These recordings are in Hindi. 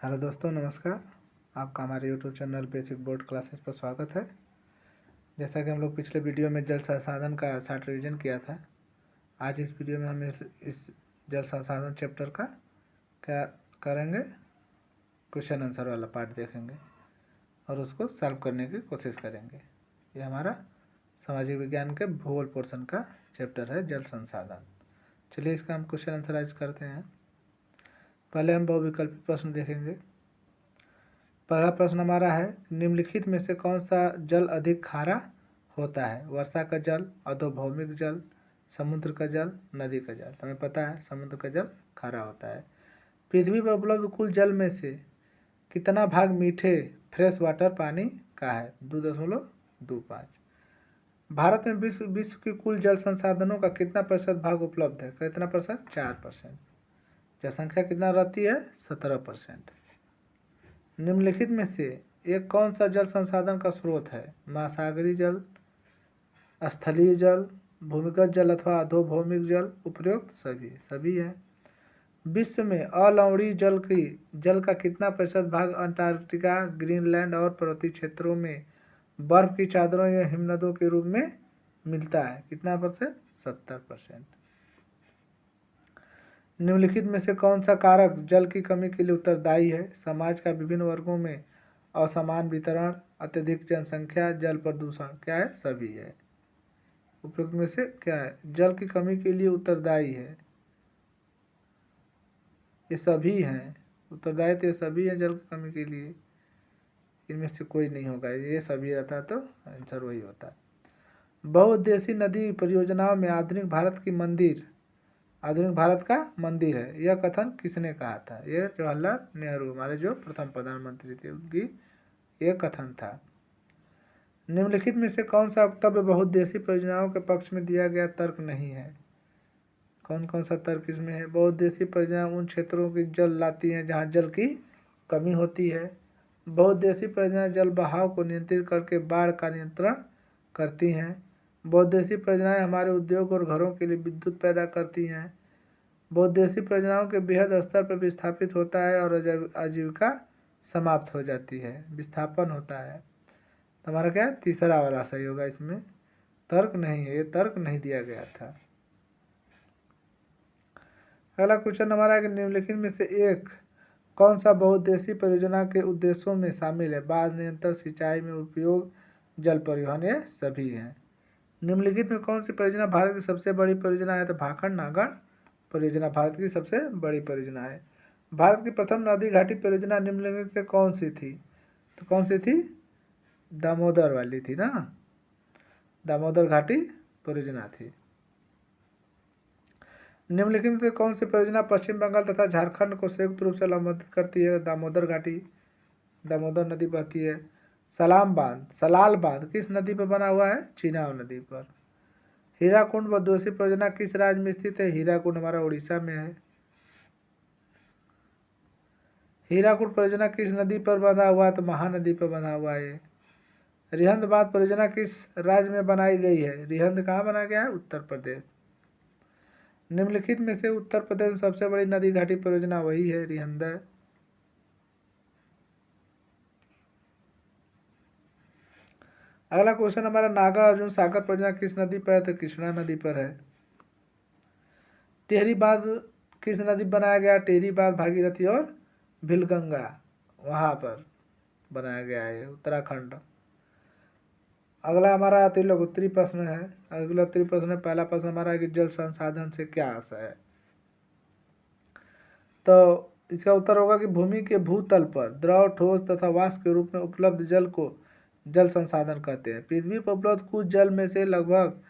हेलो दोस्तों, नमस्कार। आपका हमारे YouTube channel basic board classes पर स्वागत है। जैसा कि हम लोग पिछले वीडियो में जल संसाधन का शॉर्ट रिवीजन किया था, आज इस वीडियो में हम इस जल संसाधन चैप्टर का क्या करेंगे, क्वेश्चन आंसर वाला पार्ट देखेंगे और उसको सॉल्व करने की कोशिश करेंगे। ये हमारा सामाजिक विज्ञान के भूगोल पोर्शन का चैप्टर है, जल संसाधन। चलिए इसका हम क्वेश्चन आंसर आज करते हैं। पहले हम बहुविकल्पी प्रश्न देखेंगे। पहला प्रश्न हमारा है, निम्नलिखित में से कौन सा जल अधिक खारा होता है? वर्षा का जल, अधोभौमिक जल, समुद्र का जल, नदी का जल। हमें पता है समुद्र का जल खारा होता है। पृथ्वी पर उपलब्ध कुल जल में से कितना भाग मीठे फ्रेश वाटर पानी का है? 2.25। भारत में विश्व की कुल जल संसाधनों का कितना प्रतिशत भाग उपलब्ध है? कितना प्रतिशत? 4%। जनसंख्या कितना रहती है? 17%। निम्नलिखित में से एक कौन सा जल संसाधन का स्रोत है? महासागरीय जल, स्थलीय जल, भूमिगत जल अथवा अधोभौमिक जल? उपरोक्त सभी है। विश्व में अलवणीय जल का कितना प्रतिशत भाग अंटार्कटिका, ग्रीनलैंड और पर्वतीय क्षेत्रों में बर्फ की चादरों या हिमनदों के रूप में मिलता है? कितना प्रतिशत? 70%। निम्नलिखित में से कौन सा कारक जल की कमी के लिए उत्तरदायी है? समाज का विभिन्न वर्गों में असमान वितरण, अत्यधिक जनसंख्या, जल प्रदूषण? क्या है? सभी है। उपरोक्त में से क्या है जल की कमी के लिए उत्तरदायी है? ये सभी हैं। उत्तरदायी तो ये सभी हैं जल की कमी के लिए, इनमें से कोई नहीं होगा। ये सभी रहता तो आंसर वही होता। बहुउद्देशीय नदी परियोजनाओं में आधुनिक भारत का मंदिर है, यह कथन किसने कहा था? यह जवाहरलाल नेहरू, हमारे जो प्रथम प्रधानमंत्री थे, उनकी यह कथन था। निम्नलिखित में से कौन सा वक्तव्य बहुउद्देशीय परियोजनाओं के पक्ष में दिया गया तर्क नहीं है? कौन कौन सा तर्क इसमें है? बहुउद्देशीय परियोजनाएं उन क्षेत्रों की जल लाती हैं जहां जल की कमी होती है। बहुउद्देशीय परियोजनाएं जल बहाव को नियंत्रित करके बाढ़ का नियंत्रण करती हैं। बहुउद्देशीय परियोजनाएं हमारे उद्योग और घरों के लिए विद्युत पैदा करती हैं। बहुउद्देशीय परियोजनाओं के बृहद स्तर पर विस्थापित होता है और आजीविका समाप्त हो जाती है, विस्थापन होता है। तो हमारा क्या है? तीसरा वाला सही होगा। इसमें तर्क नहीं है, ये तर्क नहीं दिया गया था। अगला क्वेश्चन हमारा है कि निम्नलिखित में से एक कौन सा बहुउद्देशीय परियोजना के उद्देश्यों में शामिल है? बाढ़ नियंत्रण, सिंचाई में उपयोग, जल परिवहन? ये सभी हैं। निम्नलिखित में कौन सी परियोजना भारत की सबसे बड़ी परियोजना है? तो भाखड़ नागड़ परियोजना भारत की सबसे बड़ी परियोजना है। भारत की प्रथम नदी घाटी परियोजना निम्नलिखित से कौन सी थी? तो कौन सी थी? दामोदर वाली थी ना, दामोदर घाटी परियोजना थी। निम्नलिखित में कौन सी परियोजना पश्चिम बंगाल तथा झारखंड को संयुक्त रूप से संबोधित करती है? दामोदर घाटी, दामोदर नदी बहती है। सलाल बांध किस नदी पर बना हुआ है? चीनाब नदी पर। हीराकुंड बहुउद्देशीय परियोजना किस राज्य में स्थित है? हीराकुंड हमारा उड़ीसा में है। हीराकुंड परियोजना किस नदी पर बना हुआ है? तो महानदी पर बना हुआ है। रिहंद बांध परियोजना किस राज्य में बनाई गई है? रिहंद कहाँ बनाया गया है? उत्तर प्रदेश। निम्नलिखित में से उत्तर प्रदेश में सबसे बड़ी नदी घाटी परियोजना वही है, रिहंद है। अगला क्वेश्चन हमारा, नागा अर्जुन सागर परियोजना किस नदी पर है? तो कृष्णा नदी पर है। टिहरी बांध किस नदी पर बनाया गया? टिहरी बांध भागीरथी और भिलगंगा वहां पर बनाया गया है, उत्तराखंड। अगला हमारा तिलकोत्तरी प्रश्न है। अगला उत्तरी प्रश्न है। पहला प्रश्न हमारा है कि जल संसाधन से क्या आशय है? तो इसका उत्तर होगा कि भूमि के भूतल पर द्रव, ठोस तथा वाष्प के रूप में उपलब्ध जल को जल संसाधन कहते हैं। पृथ्वी पर उपलब्ध कुछ जल में से लगभग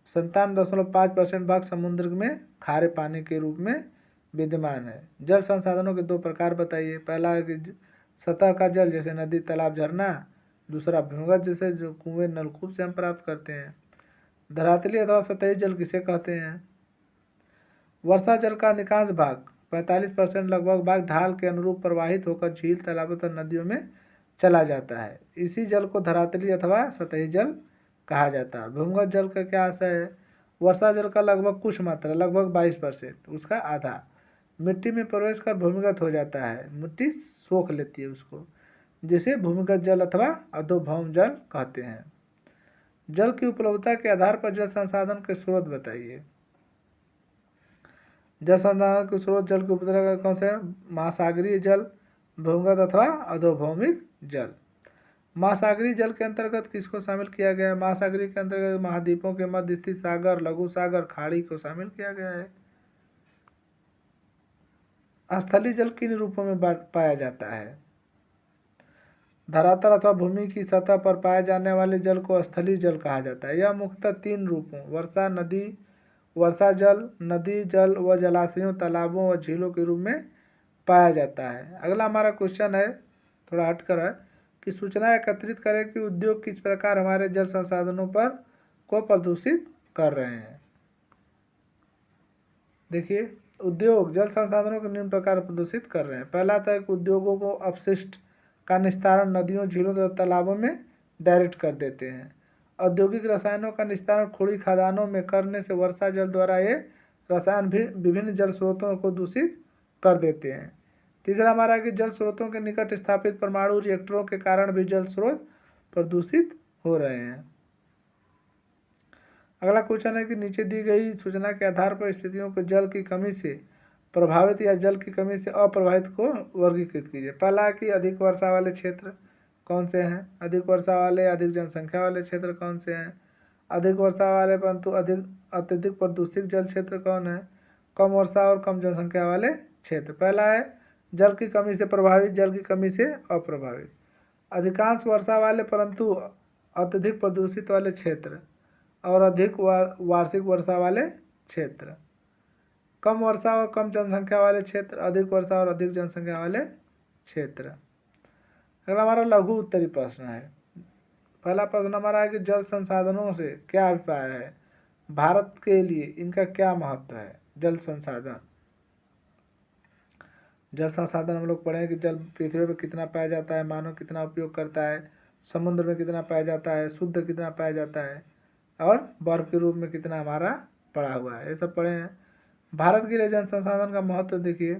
57.5% भाग समुद्र में खारे पानी के रूप में विद्यमान है। जल संसाधनों के दो प्रकार बताइए। पहला है कि सतह का जल, जैसे नदी, तालाब, झरना। दूसरा भूमिगत, जैसे जो कुएं, नलकूप से हम प्राप्त करते हैं। धरातलीय अथवा सतही जल किसे कहते हैं? वर्षा जल का अधिकांश भाग 45% लगभग भाग ढाल के अनुरूप प्रवाहित होकर झील, तालाबों तथा नदियों में चला जाता है। इसी जल को धरातलीय अथवा सतही जल कहा जाता है। भूमिगत जल का क्या आशय है? वर्षा जल का लगभग कुछ मात्रा, लगभग 22%, उसका आधा मिट्टी में प्रवेश कर भूमिगत हो जाता है, मिट्टी सोख लेती है उसको, जिसे भूमिगत जल अथवा अधोभौम जल कहते हैं। जल की उपलब्धता के आधार पर जल संसाधन के स्रोत बताइए। जल संसाधन के स्रोत जल की उपलब्धता कौन से हैं? महासागरीय जल, भूमिगत अथवा अधोभौमिक जल। महासागरीय जल के अंतर्गत किसको शामिल किया गया है? महासागरीय के अंतर्गत महाद्वीपों के मध्य स्थित सागर, लघु सागर, खाड़ी को शामिल किया गया है। स्थलीय जल किन रूपों में पाया जाता है? धरातल अथवा भूमि की सतह पर पाए जाने वाले जल को स्थलीय जल कहा जाता है। यह मुख्यतः 3 रूपों वर्षा जल, नदी जल व जलाशयों, तालाबों व झीलों के रूप में पाया जाता है। अगला हमारा क्वेश्चन है, थोड़ा हटकर है, कि सूचना एकत्रित करें कि उद्योग किस प्रकार हमारे जल संसाधनों को प्रदूषित कर रहे हैं। देखिए, उद्योग जल संसाधनों को निम्न प्रकार प्रदूषित कर रहे हैं। पहला था कि उद्योगों को अपशिष्ट का निस्तारण नदियों, झीलों तथा तालाबों में डायरेक्ट कर देते हैं। औद्योगिक रसायनों का निस्तारण खुली खदानों में करने से वर्षा जल द्वारा ये रसायन भी विभिन्न जल स्रोतों को दूषित कर देते हैं। तीसरा हमारा कि जल स्रोतों के निकट स्थापित परमाणु रिएक्टरों के कारण भी जल स्रोत प्रदूषित हो रहे हैं। अगला क्वेश्चन है कि नीचे दी गई सूचना के आधार पर स्थितियों को जल की कमी से प्रभावित या जल की कमी से अप्रभावित को वर्गीकृत कीजिए। पहला कि अधिक वर्षा वाले क्षेत्र कौन से हैं? अधिक वर्षा वाले अधिक जनसंख्या वाले क्षेत्र कौन से हैं? अधिक वर्षा वाले परंतु अत्यधिक प्रदूषित जल क्षेत्र कौन है? कम वर्षा और कम जनसंख्या वाले क्षेत्र। पहला है जल की कमी से प्रभावित, जल की कमी से अप्रभावित। अधिकांश वर्षा वाले परंतु अत्यधिक प्रदूषित वाले क्षेत्र और अधिक वार्षिक वर्षा वाले क्षेत्र। कम वर्षा और कम जनसंख्या वाले क्षेत्र, अधिक वर्षा और अधिक जनसंख्या वाले क्षेत्र। अगला हमारा लघु उत्तरी प्रश्न है। पहला प्रश्न हमारा है कि जल संसाधनों से क्या अभिप्राय है? भारत के लिए इनका क्या महत्व है? जल संसाधन हम लोग पढ़े कि जल पृथ्वी पर कितना पाया जाता है, मानव कितना उपयोग करता है, समुद्र में कितना पाया जाता है, शुद्ध कितना पाया जाता है और बर्फ के रूप में कितना हमारा पड़ा हुआ है, ये सब पढ़े हैं। भारत के लिए जल संसाधन का महत्व देखिए,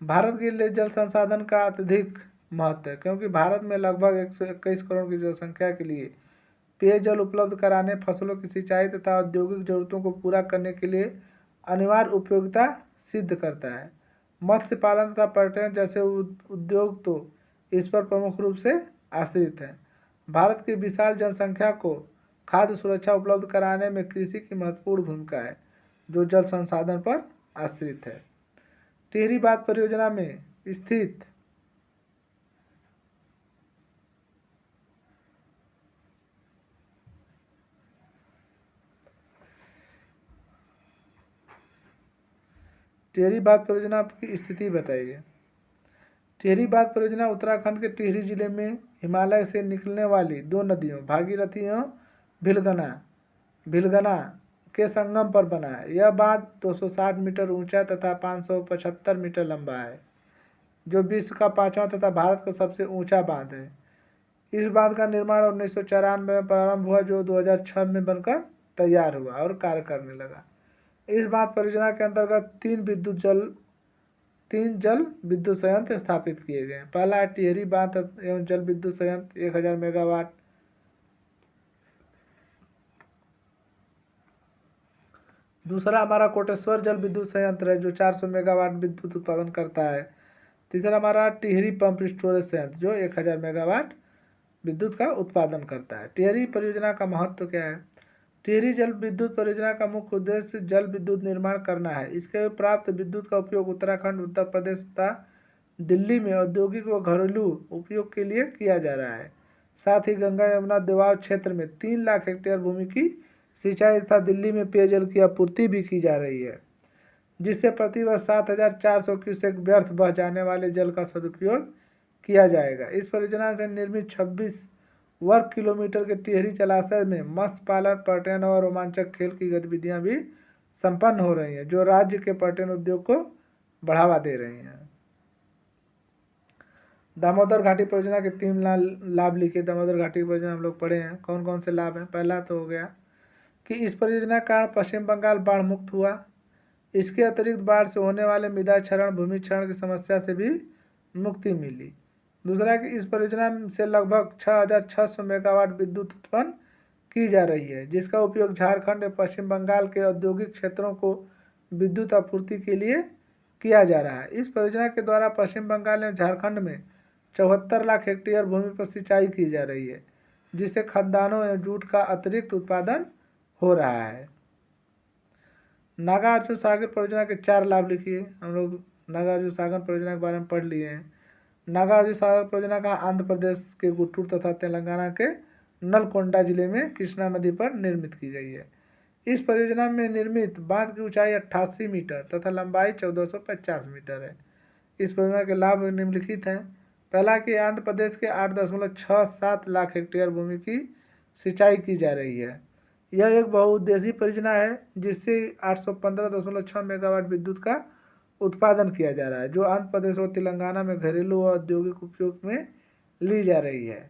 भारत के लिए जल संसाधन का अत्यधिक महत्व है क्योंकि भारत में लगभग 121 करोड़ की जनसंख्या के लिए पेयजल उपलब्ध कराने, फसलों की सिंचाई तथा औद्योगिक जरूरतों को पूरा करने के लिए अनिवार्य उपयोगिता सिद्ध करता है। मत्स्य पालन तथा पर्यटन जैसे उद्योग तो इस पर प्रमुख रूप से आश्रित हैं। भारत की विशाल जनसंख्या को खाद्य सुरक्षा उपलब्ध कराने में कृषि की महत्वपूर्ण भूमिका है, जो जल संसाधन पर आश्रित है। टिहरी बांध परियोजना में स्थित टिहरी बांध परियोजना की स्थिति बताइए। टिहरी बांध परियोजना उत्तराखंड के टिहरी जिले में हिमालय से निकलने वाली 2 नदियों भागीरथी एवं भिलगना के संगम पर बना है। यह बांध 260 मीटर ऊंचा तथा 575 मीटर लंबा है, जो विश्व का 5वां तथा भारत का सबसे ऊंचा बांध है। इस बांध का निर्माण 1994 में प्रारंभ हुआ, जो 2006 में बनकर तैयार हुआ और कार्य करने लगा। इस बांध परियोजना के अंतर्गत 3 जल विद्युत संयंत्र स्थापित किए गए हैं। पहला टिहरी बांध एवं जल विद्युत संयंत्र 1000 मेगावाट। दूसरा हमारा कोटेश्वर जल विद्युत संयंत्र है, जो 400 मेगावाट विद्युत उत्पादन करता है। तीसरा हमारा टिहरी पंप स्टोरेज संयंत्र, जो 1000 मेगावाट विद्युत का उत्पादन करता है। टिहरी परियोजना का महत्व क्या है? टिहरी जल विद्युत परियोजना का मुख्य उद्देश्य जल विद्युत निर्माण करना है। इसके प्राप्त विद्युत का उपयोग उत्तराखंड, उत्तर प्रदेश तथा दिल्ली में औद्योगिक व घरेलू उपयोग के लिए किया जा रहा है। साथ ही गंगा यमुना दोआब क्षेत्र में 3 लाख हेक्टेयर भूमि की सिंचाई तथा दिल्ली में पेयजल की आपूर्ति भी की जा रही है, जिससे प्रतिवर्ष 7400 क्यूसेक व्यर्थ बह जाने वाले जल का सदुपयोग किया जाएगा। इस परियोजना से निर्मित 26 वर्ग किलोमीटर के टिहरी जलाशय में मत्स्य पालन, पर्यटन और रोमांचक खेल की गतिविधियां भी संपन्न हो रही हैं, जो राज्य के पर्यटन उद्योग को बढ़ावा दे रही हैं। दामोदर घाटी परियोजना के 3 लाभ लिखे। दामोदर घाटी परियोजना हम लोग पढ़े हैं, कौन कौन से लाभ हैं। पहला तो हो गया कि इस परियोजना का कारण पश्चिम बंगाल बाढ़ मुक्त हुआ। इसके अतिरिक्त बाढ़ से होने वाले मृदा क्षरण, भूमि क्षरण की समस्या से भी मुक्ति मिली। दूसरा कि इस परियोजना से लगभग 6,600 मेगावाट विद्युत उत्पन्न की जा रही है, जिसका उपयोग झारखंड या पश्चिम बंगाल के औद्योगिक क्षेत्रों को विद्युत आपूर्ति के लिए किया जा रहा है। इस परियोजना के द्वारा पश्चिम बंगाल एवं झारखंड में 74 लाख हेक्टेयर भूमि पर सिंचाई की जा रही है, जिससे खाद्यान्नों एवं जूट का अतिरिक्त उत्पादन हो रहा है। नागार्जुन सागर परियोजना के 4 लाभ लिखिए। हम लोग नागार्जुन सागर परियोजना के बारे में पढ़ लिए हैं। नागार्जुन सागर परियोजना का आंध्र प्रदेश के गुंटूर तथा तेलंगाना के नलकोंडा जिले में कृष्णा नदी पर निर्मित की गई है। इस परियोजना में निर्मित बांध की ऊंचाई 88 मीटर तथा लंबाई 1450 मीटर है। इस परियोजना के लाभ निम्नलिखित हैं। पहला कि आंध्र प्रदेश के 8.67 लाख हेक्टेयर भूमि की सिंचाई की जा रही है। यह एक बहुउद्देशीय परियोजना है जिससे 815.6 मेगावाट विद्युत का उत्पादन किया जा रहा है, जो आंध्र प्रदेश और तेलंगाना में घरेलू और औद्योगिक उपयोग में ली जा रही है।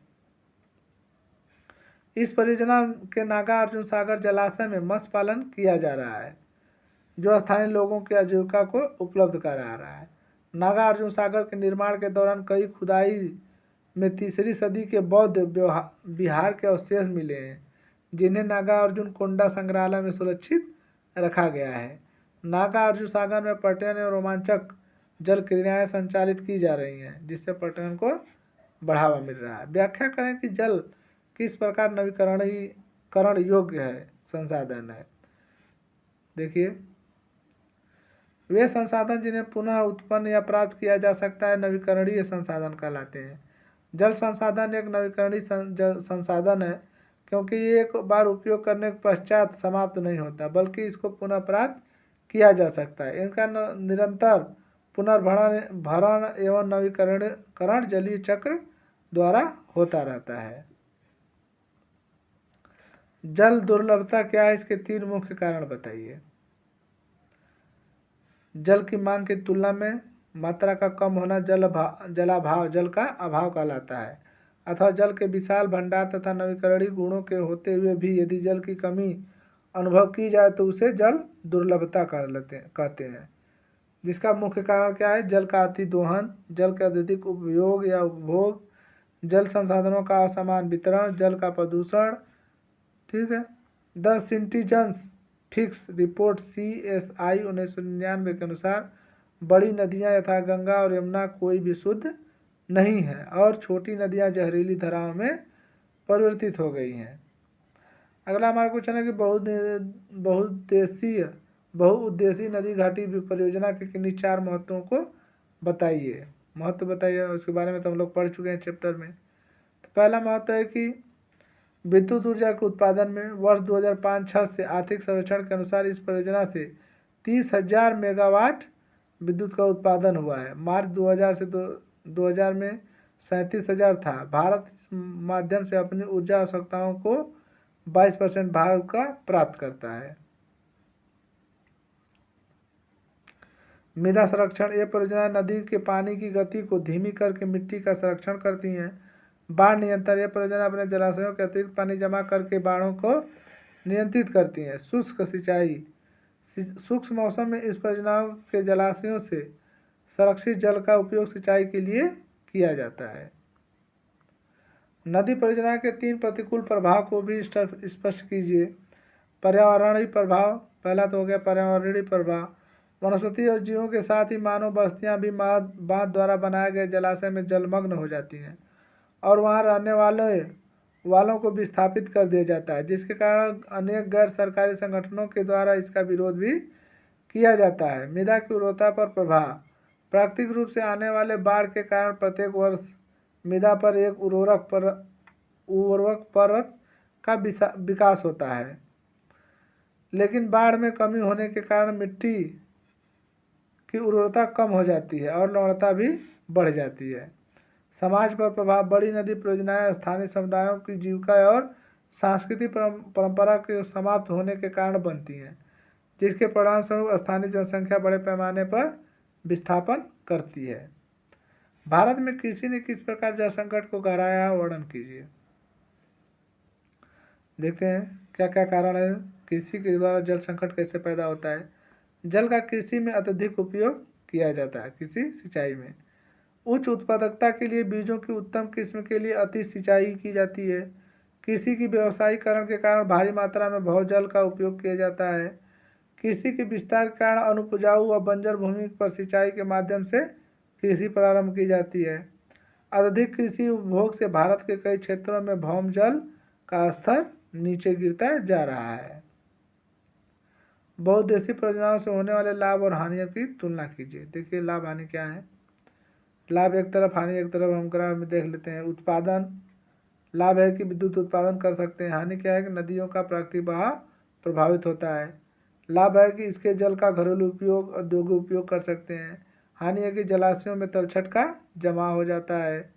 इस परियोजना के नागार्जुन सागर जलाशय में मत्स्य पालन किया जा रहा है, जो स्थानीय लोगों की आजीविका को उपलब्ध करा रहा है। नागार्जुन सागर के निर्माण के दौरान कई खुदाई में 3री सदी के बौद्ध विहार के अवशेष मिले हैं, जिन्हें नागार्जुन कोंडा संग्रहालय में सुरक्षित रखा गया है। नागार्जुन सागर में पर्यटन एवं रोमांचक जल क्रीड़ाएं संचालित की जा रही हैं, जिससे पर्यटन को बढ़ावा मिल रहा है। व्याख्या करें कि जल किस प्रकार नवीकरण योग्य है संसाधन है। देखिए, वे संसाधन जिन्हें पुनः उत्पन्न या प्राप्त किया जा सकता है नवीकरणीय संसाधन कहलाते हैं। जल संसाधन एक नवीकरणीय संसाधन है, क्योंकि ये एक बार उपयोग करने के पश्चात समाप्त नहीं होता, बल्कि इसको पुनः प्राप्त किया जा सकता है। इनका निरंतर पुनर्भरण एवं नवीकरण जलीय चक्र द्वारा होता रहता है। जल दुर्लभता क्या है, इसके 3 मुख्य कारण बताइए। जल की मांग की तुलना में मात्रा का कम होना जल का अभाव कहलाता है, अथवा जल के विशाल भंडार तथा नवीकरणीय गुणों के होते हुए भी यदि जल की कमी अनुभव की जाए तो उसे जल दुर्लभता कहते हैं। जिसका मुख्य कारण क्या है, जल का अति दोहन, जल के अत्यधिक उपयोग या उपभोग, जल संसाधनों का असमान वितरण, जल का प्रदूषण। ठीक है। The citizens fix report CSI 1999 के अनुसार बड़ी नदियां यथा गंगा और यमुना कोई भी शुद्ध नहीं है और छोटी नदियां जहरीली धाराओं में परिवर्तित हो गई हैं। अगला हमारा क्वेश्चन है कि बहुउद्देशीय नदी घाटी परियोजना के किन्हीं 4 महत्वों को बताइए। महत्व बताइए, उसके बारे में तो हम लोग पढ़ चुके हैं चैप्टर में। तो पहला महत्व है कि विद्युत ऊर्जा के उत्पादन में वर्ष 2005-06 से आर्थिक सर्वेक्षण के अनुसार इस परियोजना से 30,000 मेगावाट विद्युत का उत्पादन हुआ है। मार्च 2000 से 2000 में 37,000 था। भारत इस माध्यम से अपनी ऊर्जा आवश्यकताओं को 22% भाग का प्राप्त करता है। मृदा संरक्षण, ये परियोजना नदी के पानी की गति को धीमी करके मिट्टी का संरक्षण करती हैं। बाढ़ नियंत्रण, यह परियोजना अपने जलाशयों के अतिरिक्त पानी जमा करके बाढ़ों को नियंत्रित करती हैं। शुष्क सिंचाई, शुष्क मौसम में इस परियोजनाओं के जलाशयों से संरक्षित जल का उपयोग सिंचाई के लिए किया जाता है। नदी परियोजना के 3 प्रतिकूल प्रभाव को भी स्पष्ट कीजिए। पर्यावरणीय प्रभाव, पहला तो हो गया पर्यावरणीय प्रभाव। वनस्पति और जीवों के साथ ही मानव बस्तियां भी बांध द्वारा बनाए गए जलाशय में जलमग्न हो जाती हैं और वहां रहने वालों को विस्थापित कर दिया जाता है, जिसके कारण अनेक गैर सरकारी संगठनों के द्वारा इसका विरोध भी किया जाता है। मृदा की उर्वरता पर प्रभाव, प्राकृतिक रूप से आने वाले बाढ़ के कारण प्रत्येक वर्ष मृदा पर एक उर्वरक परत का विकास होता है, लेकिन बाढ़ में कमी होने के कारण मिट्टी की उर्वरता कम हो जाती है और लवणता भी बढ़ जाती है। समाज पर प्रभाव, बड़ी नदी परियोजनाएं स्थानीय समुदायों की जीविका और सांस्कृतिक परंपरा के समाप्त होने के कारण बनती हैं, जिसके परिणामस्वरूप स्थानीय जनसंख्या बड़े पैमाने पर विस्थापन करती है। भारत में कृषि ने किस प्रकार जल संकट को गहराया है, वर्णन कीजिए। देखते हैं क्या क्या कारण है, कृषि के द्वारा जल संकट कैसे पैदा होता है। जल का कृषि में अत्यधिक उपयोग किया जाता है। कृषि सिंचाई में उच्च उत्पादकता के लिए बीजों की उत्तम किस्म के लिए अति सिंचाई की जाती है। कृषि की व्यावसायीकरण के कारण भारी मात्रा में बहुत जल का उपयोग किया जाता है। कृषि के विस्तार के कारण अनुपजाऊ व बंजर भूमि पर सिंचाई के माध्यम से कृषि प्रारंभ की जाती है। अधिक कृषि उपभोग से भारत के कई क्षेत्रों में भौम जल का स्तर नीचे गिरता जा रहा है। बहुउद्देशीय परियोजनाओं से होने वाले लाभ और हानियों की तुलना कीजिए। देखिए लाभ हानि क्या है। लाभ एक तरफ, हानि एक तरफ। हम ग्राफ में देख लेते हैं। उत्पादन लाभ है कि विद्युत उत्पादन कर सकते हैं। हानि क्या है कि नदियों का प्राकृतिक बहाव प्रभावित होता है। लाभ है कि इसके जल का घरेलू उपयोग, औद्योगिक उपयोग कर सकते हैं। हानि है कि जलाशयों में तलछट का जमा हो जाता है।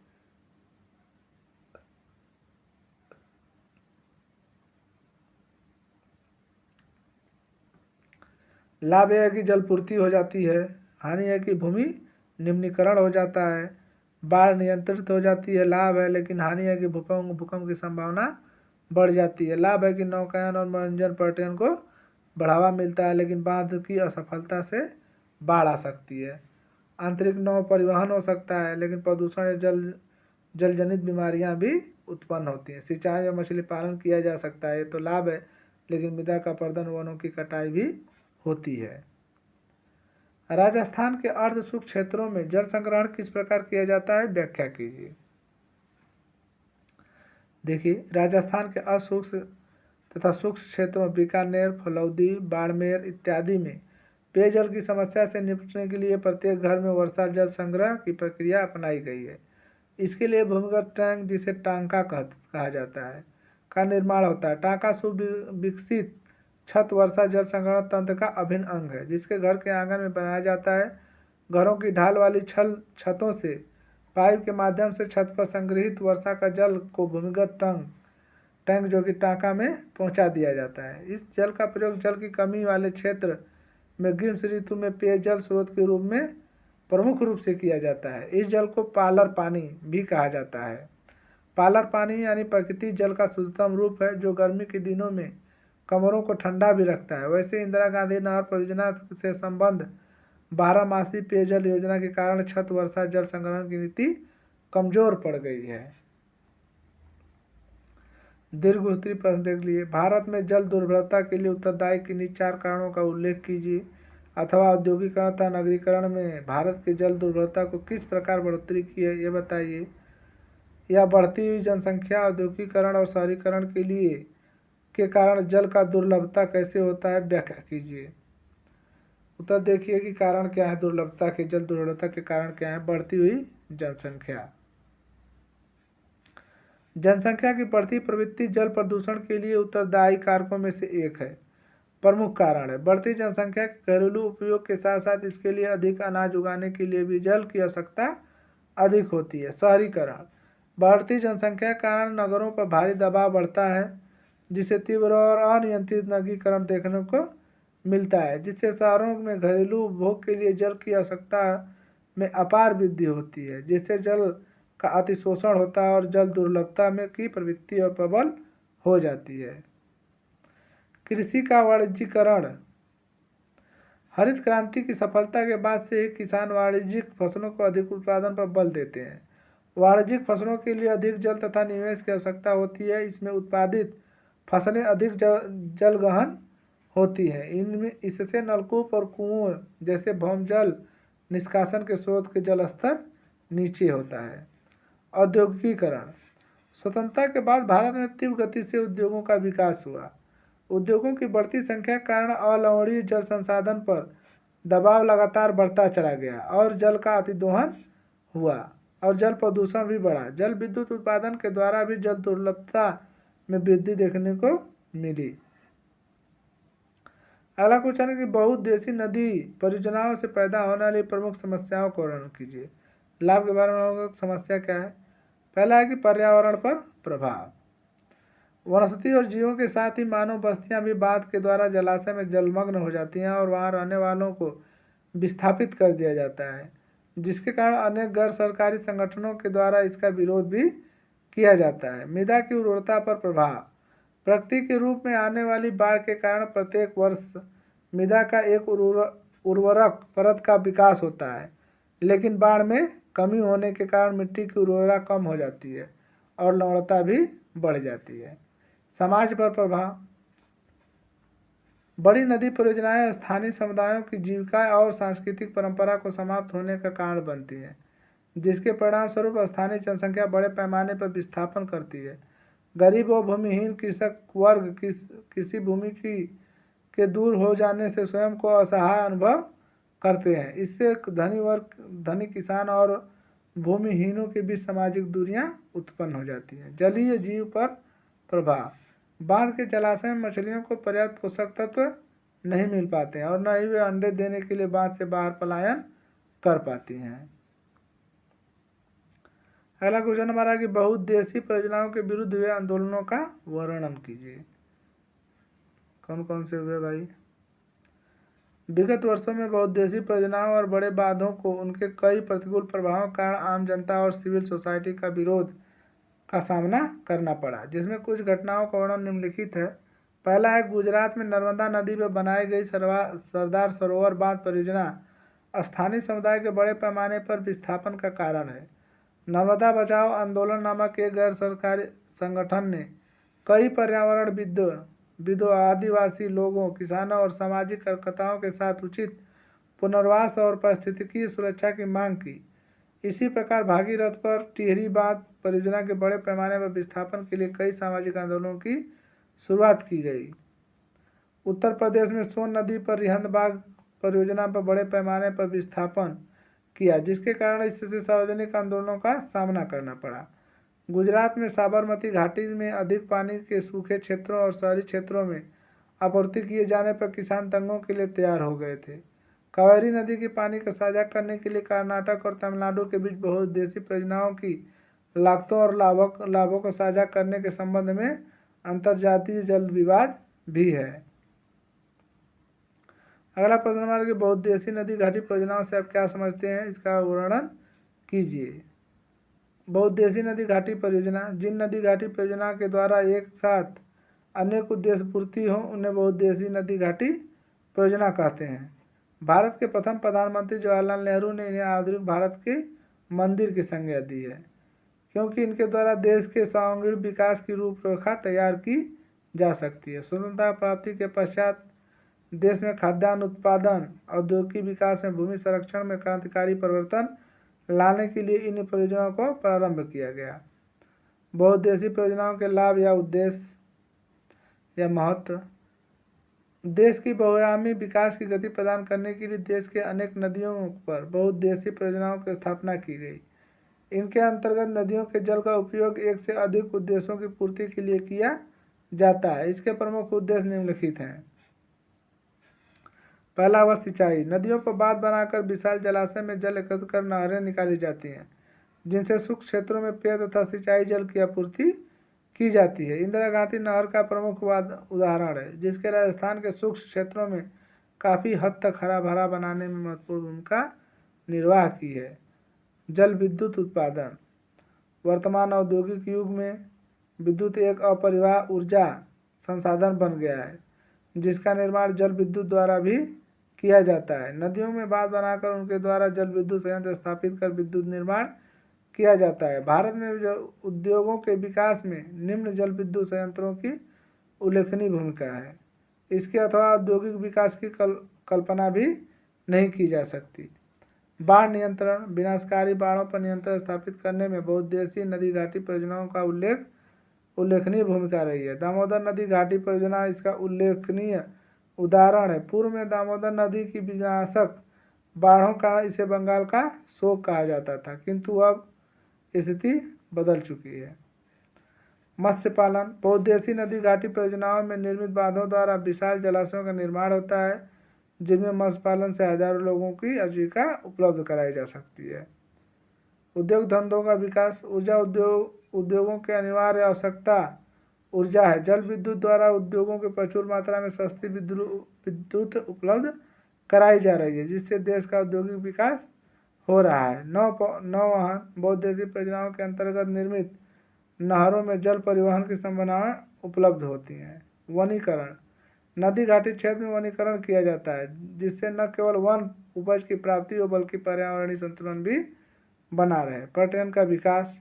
लाभ यह है कि जलपूर्ति हो जाती है। हानि है कि भूमि निम्नीकरण हो जाता है, बाढ़ नियंत्रित हो जाती है। लाभ है, लेकिन हानि है कि भूकंप की संभावना बढ़ जाती है। लाभ है कि नौकायन और मनोरंजन पर्यटन को बढ़ावा मिलता है, लेकिन बांध की असफलता से बाढ़ आ सकती है। आंतरिक नौ परिवहन हो सकता है, लेकिन प्रदूषण या जल जनित बीमारियां भी उत्पन्न होती हैं। सिंचाई और मछली पालन किया जा सकता है, ये तो लाभ है, लेकिन मृदा का अपरदन, वनों की कटाई भी होती है। राजस्थान के अर्ध शुष्क क्षेत्रों में जल संग्रहण किस प्रकार किया जाता है, व्याख्या कीजिए। देखिए राजस्थान के अशुष्क तथा शुष्क क्षेत्रों बीकानेर, फलौदी, बाड़मेर इत्यादि में पेयजल की समस्या से निपटने के लिए प्रत्येक घर में वर्षा जल संग्रह की प्रक्रिया अपनाई गई है। इसके लिए भूमिगत टैंक, जिसे टांका कहा जाता है, का निर्माण होता है। टांका सुविकसित छत वर्षा जल संग्रहण तंत्र का अभिन्न अंग है, जिसके घर के आंगन में बनाया जाता है। घरों की ढाल वाली छतों से पाइप के माध्यम से छत पर संग्रहित वर्षा का जल को भूमिगत टैंक जो कि टांका में पहुंचा दिया जाता है। इस जल का प्रयोग जल की कमी वाले क्षेत्र में ग्रीष्म ऋतु में पेयजल स्रोत के रूप में प्रमुख रूप से किया जाता है। इस जल को पालर पानी भी कहा जाता है। पालर पानी यानी प्राकृतिक जल का शुद्धतम रूप है, जो गर्मी के दिनों में कमरों को ठंडा भी रखता है। वैसे इंदिरा गांधी नहर परियोजना से संबंध 12 मासी पेयजल योजना के कारण छत वर्षा जल संग्रहण की नीति कमजोर पड़ गई है। दीर्घ उत्तरी प्रश्न देख लिए। भारत में जल दुर्लभता के लिए उत्तरदायी किन्हीं 4 कारणों का उल्लेख कीजिए, अथवा औद्योगिकरण तथा नगरीकरण में भारत के जल दुर्लभता को किस प्रकार बढ़ोतरी की है, ये बताइए। या बढ़ती हुई जनसंख्या, औद्योगिकरण और शहरीकरण के कारण जल का दुर्लभता कैसे होता है, व्याख्या कीजिए। उत्तर देखिए कि कारण क्या है दुर्लभता के, जल दुर्लभता के कारण क्या है। बढ़ती हुई जनसंख्या। जनसंख्या की बढ़ती प्रवृत्ति जल प्रदूषण के लिए उत्तरदायी कारकों में से एक है, प्रमुख कारण है। बढ़ती जनसंख्या के घरेलू उपयोग के साथ साथ इसके लिए अधिक अनाज उगाने के लिए भी जल की आवश्यकता अधिक होती है। शहरीकरण। बढ़ती जनसंख्या के कारण नगरों पर भारी दबाव बढ़ता है, जिससे तीव्र और अनियंत्रित नगरीकरण देखने को मिलता है, जिससे शहरों में घरेलू उपभोग के लिए जल की आवश्यकता में अपार वृद्धि होती है, जिससे जल का अतिशोषण होता है और जल दुर्लभता में की प्रवृत्ति और प्रबल हो जाती है। कृषि का वाणिज्यीकरण। हरित क्रांति की सफलता के बाद से ही किसान वाणिज्यिक फसलों को अधिक उत्पादन पर बल देते हैं। वाणिज्यिक फसलों के लिए अधिक जल तथा निवेश की आवश्यकता होती है। इसमें उत्पादित फसलें अधिक जलगहन होती हैं। इनमें इससे नलकूप और कुओं जैसे भौम जल निष्कासन के स्रोत के जल स्तर नीचे होता है। औद्योगिकीकरण। स्वतंत्रता के बाद भारत में तीव्र गति से उद्योगों का विकास हुआ। उद्योगों की बढ़ती संख्या के कारण अलवणीय जल संसाधन पर दबाव लगातार बढ़ता चला गया और जल का अतिदोहन हुआ और जल प्रदूषण भी बढ़ा। जल विद्युत उत्पादन के द्वारा भी जल दुर्लभता में वृद्धि देखने को मिली। अगला क्वेश्चन है कि बहुउद्देशीय नदी परियोजनाओं से पैदा होने वाली प्रमुख समस्याओं को वर्णन कीजिए। लाभ के बारे में समस्या क्या है। पहला है कि पर्यावरण पर प्रभाव। वनस्पति और जीवों के साथ ही मानव बस्तियां भी बांध के द्वारा जलाशय में जलमग्न हो जाती हैं और वहां रहने वालों को विस्थापित कर दिया जाता है, जिसके कारण अनेक गैर सरकारी संगठनों के द्वारा इसका विरोध भी किया जाता है। मृदा की उर्वरता पर प्रभाव। प्रकृति के रूप में आने वाली बाढ़ के कारण प्रत्येक वर्ष मृदा का एक उर्वरक परत का विकास होता है, लेकिन बाढ़ में कमी होने के कारण मिट्टी की उर्वरता कम हो जाती है और लवणता भी बढ़ जाती है। समाज पर प्रभाव। बड़ी नदी परियोजनाएं स्थानीय समुदायों की जीविका और सांस्कृतिक परंपरा को समाप्त होने का कारण बनती हैं, जिसके परिणामस्वरूप स्थानीय जनसंख्या बड़े पैमाने पर विस्थापन करती है। गरीब और भूमिहीन कृषक वर्ग कृषि भूमि के दूर हो जाने से स्वयं को असहाय अनुभव करते हैं। इससे धनी किसान और भूमिहीनों के बीच सामाजिक दूरियां उत्पन्न हो जाती हैं। जलीय जीव पर प्रभाव। बांध के जलाशय में मछलियों को पर्याप्त पोषक तत्व नहीं मिल पाते हैं और न ही वे अंडे देने के लिए बांध से बाहर पलायन कर पाती हैं। अगला क्वेश्चन हमारा कि बहुउद्देशीय परियोजनाओं के विरुद्ध हुए आंदोलनों का वर्णन कीजिए। कौन कौन से हुए भाई? विगत वर्षों में बहुउद्देशीय परियोजनाओं और बड़े बांधों को उनके कई प्रतिकूल प्रभावों के कारण आम जनता और सिविल सोसाइटी का विरोध का सामना करना पड़ा, जिसमें कुछ घटनाओं का वर्णन निम्नलिखित है। पहला है गुजरात में नर्मदा नदी पर बनाई गई सरदार सरोवर बांध परियोजना स्थानीय समुदाय के बड़े पैमाने पर विस्थापन का कारण है। नर्मदा बचाओ आंदोलन नामक एक गैर सरकारी संगठन ने कई पर्यावरणविदों, आदिवासी लोगों, किसानों और सामाजिक कार्यकर्ताओं के साथ उचित पुनर्वास और पारिस्थितिकीय सुरक्षा की मांग की। इसी प्रकार भागीरथ पर टिहरी बांध परियोजना के बड़े पैमाने पर विस्थापन के लिए कई सामाजिक आंदोलनों की शुरुआत की गई। उत्तर प्रदेश में सोन नदी पर रिहंदबाग परियोजना पर बड़े पैमाने पर विस्थापन किया, जिसके कारण इससे सार्वजनिक आंदोलनों का सामना करना पड़ा। गुजरात में साबरमती घाटी में अधिक पानी के सूखे क्षेत्रों और शहरी क्षेत्रों में आपूर्ति किए जाने पर किसान दंगों के लिए तैयार हो गए थे। कावेरी नदी के पानी का साझा करने के लिए कर्नाटक और तमिलनाडु के बीच बहुउद्देशीय परियोजनाओं की लागतों और लाभों को साझा करने के संबंध में अंतर्जातीय जल विवाद भी है। अगला प्रश्न हमारा कि बहुउद्देशीय नदी घाटी परियोजनाओं से आप क्या समझते हैं, इसका वर्णन कीजिए। बहुउद्देशीय नदी घाटी परियोजना। जिन नदी घाटी परियोजना के द्वारा एक साथ अनेक उद्देश्य पूर्ति हो उन्हें बहुउद्देशीय नदी घाटी परियोजना कहते हैं। भारत के प्रथम प्रधानमंत्री जवाहरलाल नेहरू ने इन्हें आधुनिक भारत के मंदिर की संज्ञा दी है, क्योंकि इनके द्वारा देश के सर्वांगीण विकास की रूपरेखा तैयार की जा सकती है। स्वतंत्रता प्राप्ति के पश्चात देश में खाद्यान्न उत्पादन, औद्योगिक विकास में भूमि संरक्षण में क्रांतिकारी परिवर्तन लाने के लिए इन परियोजनाओं को प्रारंभ किया गया। बहुउद्देशीय परियोजनाओं के लाभ या उद्देश्य या महत्व। देश की बहुआयामी विकास की गति प्रदान करने के लिए देश के अनेक नदियों पर बहुउद्देशीय परियोजनाओं की स्थापना की गई। इनके अंतर्गत नदियों के जल का उपयोग एक से अधिक उद्देश्यों की पूर्ति के लिए किया जाता है। इसके प्रमुख उद्देश्य निम्नलिखित हैं। पहला वह सिंचाई। नदियों पर बांध बनाकर विशाल जलाशय में जल एकत्र कर नहरें निकाली जाती हैं, जिनसे शुष्क क्षेत्रों में पेय तथा सिंचाई जल की आपूर्ति की जाती है। इंदिरा गांधी नहर का प्रमुख उदाहरण है, जिसके राजस्थान के शुष्क क्षेत्रों में काफ़ी हद तक हरा भरा बनाने में महत्वपूर्ण भूमिका निर्वाह की है। जल विद्युत उत्पादन। वर्तमान औद्योगिक युग में विद्युत एक अपरिहार्य ऊर्जा संसाधन बन गया है, जिसका निर्माण जल विद्युत द्वारा भी किया जाता है। नदियों में बांध बनाकर उनके द्वारा जल विद्युत संयंत्र स्थापित कर विद्युत निर्माण किया जाता है। भारत में उद्योगों के विकास में निम्न जल विद्युत संयंत्रों की उल्लेखनीय भूमिका है। इसके अथवा औद्योगिक विकास की कल्पना भी नहीं की जा सकती। बाढ़ नियंत्रण। विनाशकारी बाढ़ों पर नियंत्रण स्थापित करने में बहुउद्देशीय नदी घाटी परियोजनाओं का उल्लेखनीय भूमिका रही है। दामोदर नदी घाटी परियोजना इसका उल्लेखनीय उदाहरण है। पूर्व में दामोदर नदी की विनाशक बाढ़ों का इसे बंगाल का शोक कहा जाता था, किंतु अब स्थिति बदल चुकी है। मत्स्य पालन। बहुउद्देशीय नदी घाटी परियोजनाओं में निर्मित बांधों द्वारा विशाल जलाशयों का निर्माण होता है, जिनमें मत्स्य पालन से हजारों लोगों की आजीविका उपलब्ध कराई जा सकती है। उद्योग धंधों का विकास। ऊर्जा उद्योगों की अनिवार्य आवश्यकता ऊर्जा है। जल विद्युत द्वारा उद्योगों को प्रचुर मात्रा में सस्ती विद्युत उपलब्ध कराई जा रही है, जिससे देश का औद्योगिक विकास हो रहा है। नौवहन। बहुउद्देशीय परियोजनाओं के अंतर्गत निर्मित नहरों में जल परिवहन की संभावनाएं उपलब्ध होती हैं। वनीकरण। नदी घाटी क्षेत्र में वनीकरण किया जाता है, जिससे न केवल वन उपज की प्राप्ति हो बल्कि पर्यावरणीय संतुलन भी बना रहे। पर्यटन का विकास,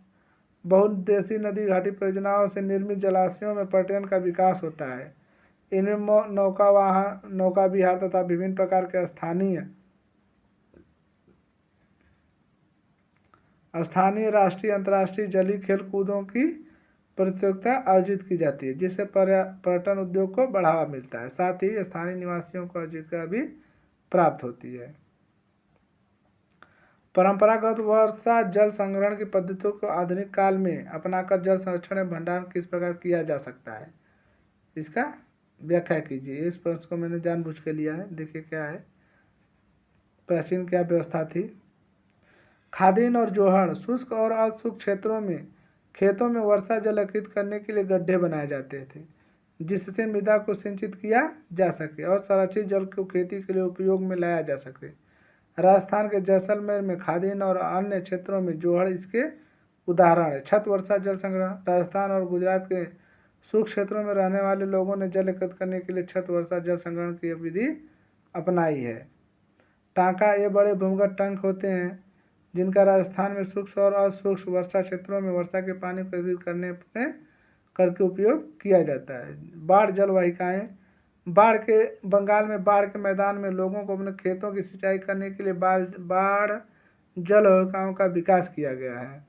बहुउद्देशीय नदी घाटी परियोजनाओं से निर्मित जलाशयों में पर्यटन का विकास होता है। इनमें नौका विहार तथा विभिन्न प्रकार के स्थानीय राष्ट्रीय अंतर्राष्ट्रीय जलीय खेल कूदों की प्रतियोगिता आयोजित की जाती है, जिससे पर्यटन उद्योग को बढ़ावा मिलता है। साथ ही स्थानीय निवासियों को आजीविका भी प्राप्त होती है। परंपरागत वर्षा जल संग्रहण की पद्धतियों को आधुनिक काल में अपनाकर जल संरक्षण एवं भंडारण किस प्रकार किया जा सकता है, इसका व्याख्या कीजिए। इस प्रश्न को मैंने जानबूझ के लिया है। देखिए क्या है, प्राचीन क्या व्यवस्था थी। खादीन और जोहड़, शुष्क और अशुष्क क्षेत्रों में खेतों में वर्षा जल एकत्रित करने के लिए गड्ढे बनाए जाते थे, जिससे मृदा को सिंचित किया जा सके और संरक्षित जल को खेती के लिए उपयोग में लाया जा सके। राजस्थान के जैसलमेर में खादीन और अन्य क्षेत्रों में जोहड़ इसके उदाहरण है। छत वर्षा जल संग्रह, राजस्थान और गुजरात के शुष्क क्षेत्रों में रहने वाले लोगों ने जल एकत्र करने के लिए छत वर्षा जल संग्रहण की विधि अपनाई है। टांका, ये बड़े भूमिगत टैंक होते हैं जिनका राजस्थान में सूक्ष्म और असूक्ष्म वर्षा क्षेत्रों में वर्षा के पानी को एकत्रित करने में करके उपयोग किया जाता है। बाढ़ जल वाहिकाएँ, बंगाल में बाढ़ के मैदान में लोगों को अपने खेतों की सिंचाई करने के लिए बाढ़ जल वाहिकाओं का विकास किया गया है।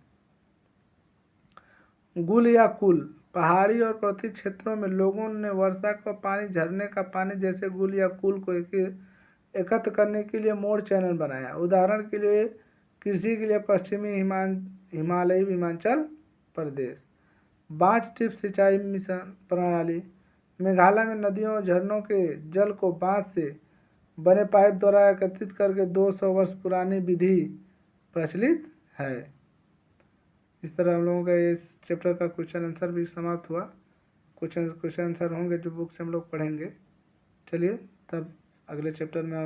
गुल या कुल, पहाड़ी और पर्वतीय क्षेत्रों में लोगों ने वर्षा का पानी, झरने का पानी जैसे गुल या कुल को एकत्र करने के लिए मोड़ चैनल बनाया। उदाहरण के लिए कृषि के लिए पश्चिमी हिमालयी हिमाचल प्रदेश। बांध टिप सिंचाई मिशन प्रणाली, मेघालय में नदियों और झरनों के जल को बांध से बने पाइप द्वारा एकत्रित करके 200 वर्ष पुरानी विधि प्रचलित है। इस तरह हम लोगों का इस चैप्टर का क्वेश्चन आंसर भी समाप्त हुआ। क्वेश्चन आंसर होंगे जो बुक से हम लोग पढ़ेंगे। चलिए तब अगले चैप्टर में